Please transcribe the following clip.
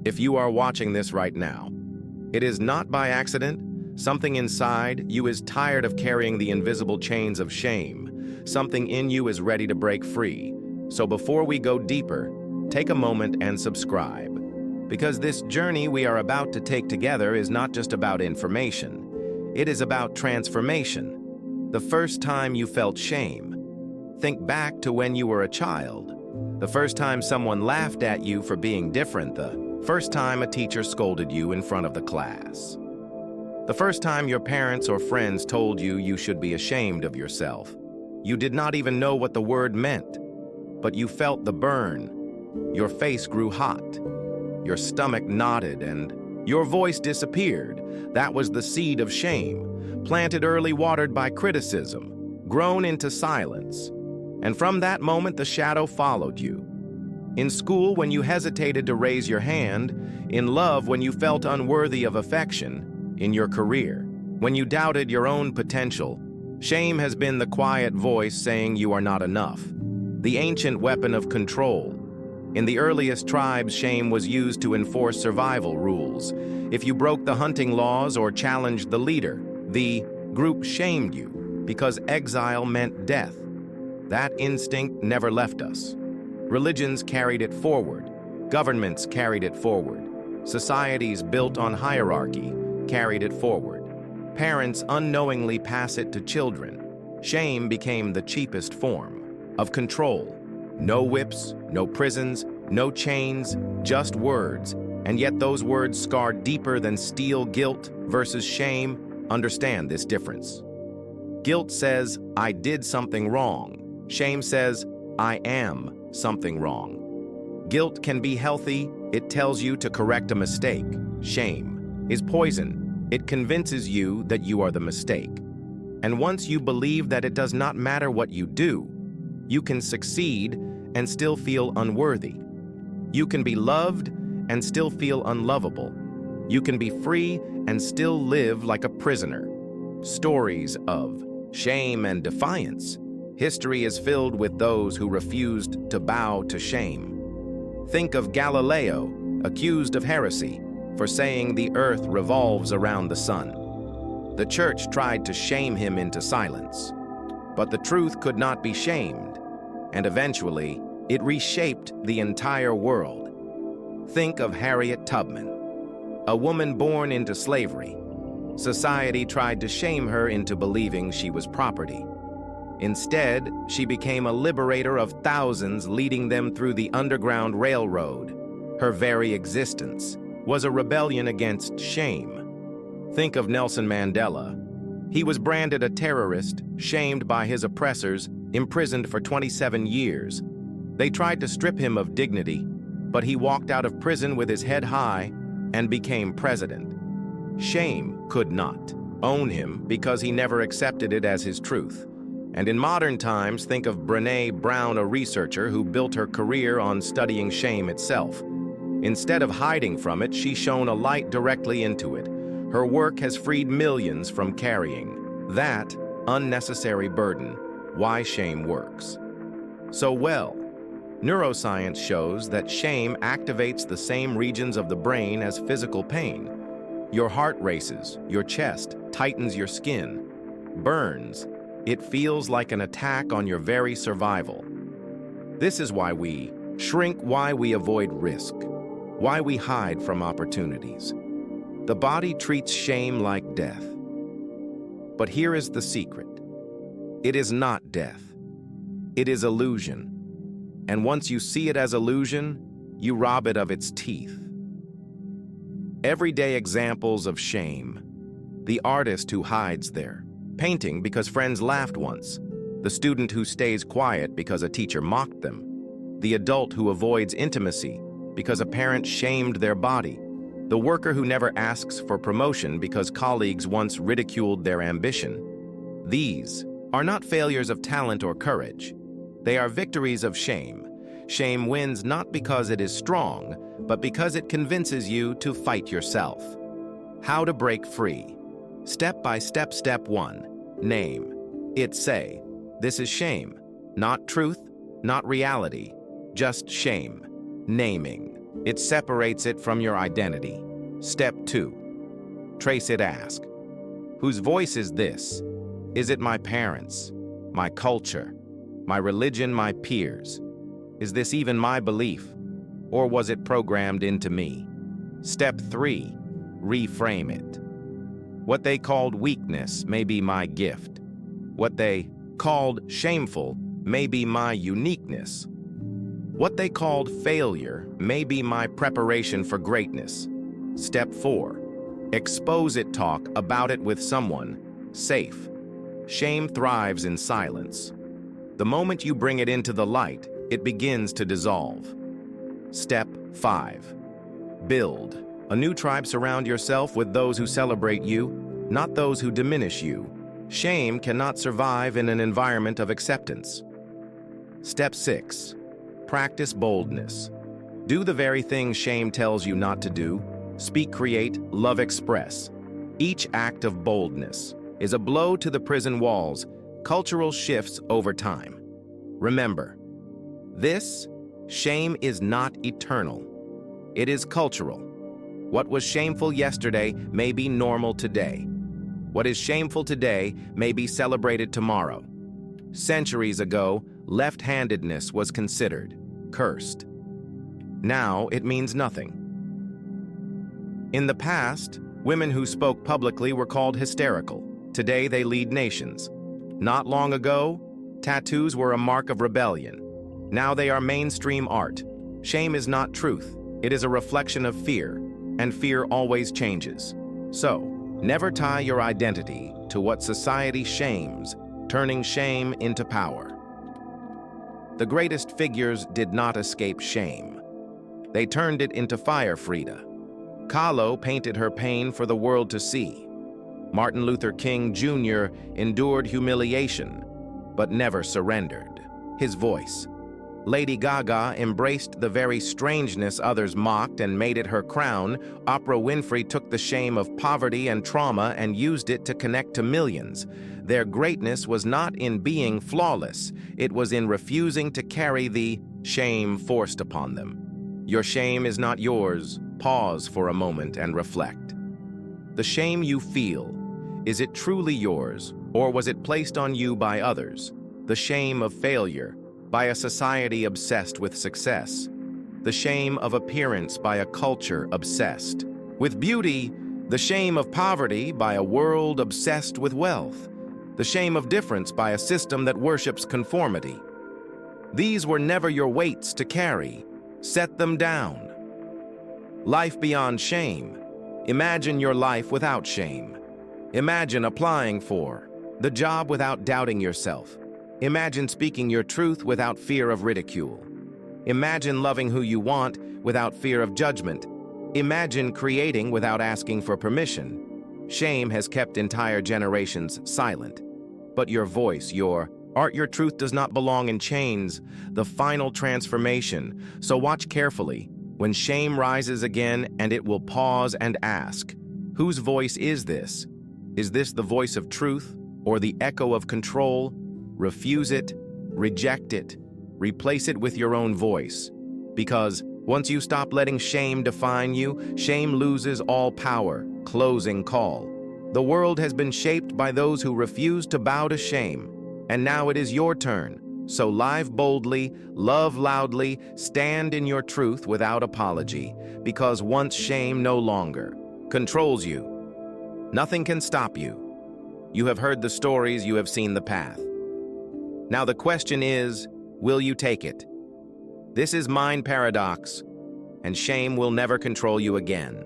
If you are watching this right now, it is not by accident. Something inside you is tired of carrying the invisible chains of shame. Something in you is ready to break free. So before we go deeper, take a moment and subscribe. Because this journey we are about to take together is not just about information. It is about transformation. The first time you felt shame. Think back to when you were a child. The first time someone laughed at you for being different. The first time a teacher scolded you in front of the class. The first time your parents or friends told you you should be ashamed of yourself. You did not even know what the word meant, but you felt the burn. Your face grew hot. Your stomach knotted and your voice disappeared. That was the seed of shame, planted early, watered by criticism, grown into silence. And from that moment, the shadow followed you. In school, when you hesitated to raise your hand. In love, when you felt unworthy of affection. In your career, when you doubted your own potential. Shame has been the quiet voice saying you are not enough. The ancient weapon of control. In the earliest tribes, shame was used to enforce survival rules. If you broke the hunting laws or challenged the leader, the group shamed you because exile meant death. That instinct never left us. Religions carried it forward. Governments carried it forward. Societies built on hierarchy carried it forward. Parents unknowingly pass it to children. Shame became the cheapest form of control. No whips, no prisons, no chains, just words. And yet those words scar deeper than steel. Guilt versus shame. Understand this difference. Guilt says, I did something wrong. Shame says, I am something wrong. Guilt can be healthy. It tells you to correct a mistake. Shame is poison. It convinces you that you are the mistake. And once you believe that it does not matter what you do, you can succeed and still feel unworthy. You can be loved and still feel unlovable. You can be free and still live like a prisoner. Stories of shame and defiance. History is filled with those who refused to bow to shame. Think of Galileo, accused of heresy for saying the earth revolves around the sun. The church tried to shame him into silence, but the truth could not be shamed, and eventually it reshaped the entire world. Think of Harriet Tubman, a woman born into slavery. Society tried to shame her into believing she was property. Instead, she became a liberator of thousands, leading them through the Underground Railroad. Her very existence was a rebellion against shame. Think of Nelson Mandela. He was branded a terrorist, shamed by his oppressors, imprisoned for 27 years. They tried to strip him of dignity, but he walked out of prison with his head high and became president. Shame could not own him because he never accepted it as his truth. And in modern times, think of Brené Brown, a researcher who built her career on studying shame itself. Instead of hiding from it, she shone a light directly into it. Her work has freed millions from carrying that unnecessary burden. Why shame works so well. Neuroscience shows that shame activates the same regions of the brain as physical pain. Your heart races, your chest tightens, your skin burns. It feels like an attack on your very survival. This is why we shrink, why we avoid risk, why we hide from opportunities. The body treats shame like death. But here is the secret. It is not death. It is illusion. And once you see it as illusion, you rob it of its teeth. Everyday examples of shame. The artist who hides their painting because friends laughed once. The student who stays quiet because a teacher mocked them. The adult who avoids intimacy because a parent shamed their body. The worker who never asks for promotion because colleagues once ridiculed their ambition. These are not failures of talent or courage. They are victories of shame. Shame wins not because it is strong, but because it convinces you to fight yourself. How to break free. Step by step. Step 1. Name it. Say, this is shame. Not truth, not reality, just shame. Naming. It separates it from your identity. Step 2. Trace it, ask. Whose voice is this? Is it my parents, my culture, my religion, my peers? Is this even my belief? Or was it programmed into me? Step 3. Reframe it. What they called weakness may be my gift. What they called shameful may be my uniqueness. What they called failure may be my preparation for greatness. Step 4. Expose it, talk about it with someone safe. Shame thrives in silence. The moment you bring it into the light, it begins to dissolve. Step 5. Build. A new tribe. Surround yourself with those who celebrate you, not those who diminish you. Shame cannot survive in an environment of acceptance. Step 6. Practice boldness. Do the very things shame tells you not to do. Speak, create, love, express. Each act of boldness is a blow to the prison walls. Cultural shifts over time. Remember, this shame is not eternal. It is cultural. What was shameful yesterday may be normal today. What is shameful today may be celebrated tomorrow. Centuries ago, left-handedness was considered cursed. Now it means nothing. In the past, women who spoke publicly were called hysterical. Today they lead nations. Not long ago, tattoos were a mark of rebellion. Now they are mainstream art. Shame is not truth. It is a reflection of fear, and fear always changes. So, never tie your identity to what society shames, turning shame into power. The greatest figures did not escape shame. They turned it into fire. Frida Kahlo painted her pain for the world to see. Martin Luther King Jr. endured humiliation, but never surrendered. His voice. Lady Gaga embraced the very strangeness others mocked and made it her crown. Oprah Winfrey took the shame of poverty and trauma and used it to connect to millions. Their greatness was not in being flawless. It was in refusing to carry the shame forced upon them. Your shame is not yours. Pause for a moment and reflect. The shame you feel, is it truly yours, or was it placed on you by others? The shame of failure, by a society obsessed with success. The shame of appearance by a culture obsessed with beauty. The shame of poverty by a world obsessed with wealth. The shame of difference by a system that worships conformity. These were never your weights to carry. Set them down. Life beyond shame. Imagine your life without shame. Imagine applying for the job without doubting yourself. Imagine speaking your truth without fear of ridicule. Imagine loving who you want without fear of judgment. Imagine creating without asking for permission. Shame has kept entire generations silent. But your voice, your art, your truth does not belong in chains. The final transformation. So watch carefully. When shame rises again, and it will pause and ask, whose voice is this? Is this the voice of truth or the echo of control? Refuse it, reject it, replace it with your own voice. Because once you stop letting shame define you, shame loses all power. Closing call. The world has been shaped by those who refuse to bow to shame, and now it is your turn. So live boldly, love loudly, stand in your truth without apology, because once shame no longer controls you, nothing can stop you. You have heard the stories, you have seen the path. Now the question is, will you take it? This is Mind Paradox, and shame will never control you again.